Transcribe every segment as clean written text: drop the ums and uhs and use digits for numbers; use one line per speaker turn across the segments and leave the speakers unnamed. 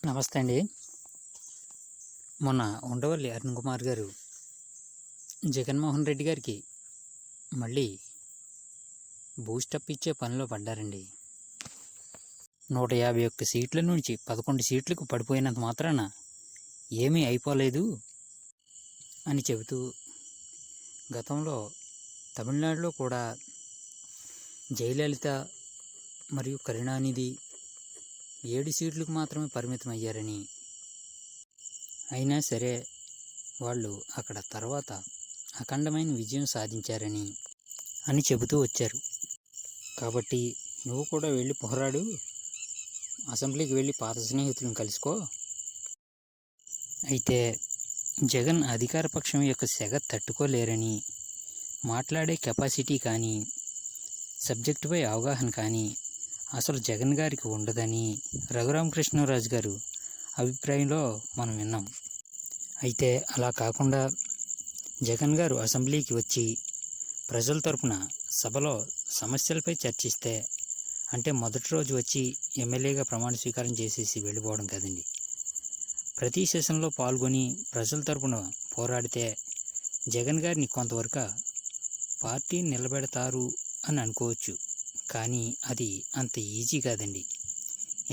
నమస్తే అండి. మొన్న ఉండవల్లి అరుణ్ కుమార్ గారు జగన్మోహన్ రెడ్డి గారికి మళ్ళీ బూస్టప్ ఇచ్చే పనిలో పడ్డారండి. 151 సీట్ల నుంచి 11 సీట్లకు పడిపోయినంత మాత్రాన ఏమీ అయిపోలేదు అని చెబుతూ, గతంలో తమిళనాడులో కూడా జయలలిత మరియు కరుణానిధి 7 సీట్లకు మాత్రమే పరిమితం అయ్యారని, అయినా సరే వాళ్ళు అక్కడ తర్వాత అఖండమైన విజయం సాధించారని అని చెబుతూ వచ్చారు. కాబట్టి నువ్వు కూడా వెళ్ళి పోరాడు, అసెంబ్లీకి వెళ్ళి పాత స్నేహితులను కలుసుకో. అయితే జగన్ అధికార పక్షం యొక్క సెగ తట్టుకోలేరని, మాట్లాడే కెపాసిటీ కానీ సబ్జెక్టుపై అవగాహన కానీ అసలు జగన్ గారికి ఉండదని రఘురామకృష్ణరాజు గారు అభిప్రాయంలో మనం విన్నాం. అయితే అలా కాకుండా జగన్ గారు అసెంబ్లీకి వచ్చి ప్రజల తరపున సభలో సమస్యలపై చర్చిస్తే, అంటే మొదటి రోజు వచ్చి ఎమ్మెల్యేగా ప్రమాణ స్వీకారం చేసేసి వెళ్ళిపోవడం కదండి. ప్రతి సెషన్లో పాల్గొని ప్రజల తరపున పోరాడితే జగన్ గారిని కొంతవరకు పార్టీ నిలబెడతారు అని అనుకోవచ్చు. కానీ అది అంత ఈజీ కాదండి.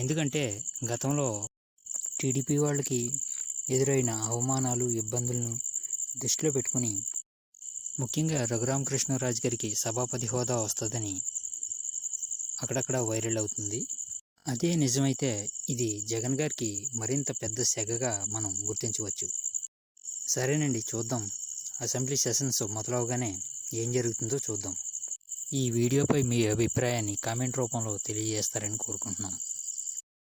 ఎందుకంటే గతంలో టీడీపీ వాళ్ళకి ఎదురైన అవమానాలు, ఇబ్బందులను దృష్టిలో పెట్టుకుని ముఖ్యంగా రఘురామకృష్ణరాజు గారికి సభాపతి హోదా వస్తుందని అక్కడక్కడ వైరల్ అవుతుంది. అదే నిజమైతే ఇది జగన్ గారికి మరింత పెద్ద సెగగా మనం గుర్తించవచ్చు. సరేనండి, చూద్దాం. అసెంబ్లీ సెషన్స్ మొదలవగానే ఏం జరుగుతుందో చూద్దాం. ఈ వీడియోపై మీ అభిప్రాయాన్ని కామెంట్ రూపంలో తెలియజేస్తారని కోరుకుంటున్నాం.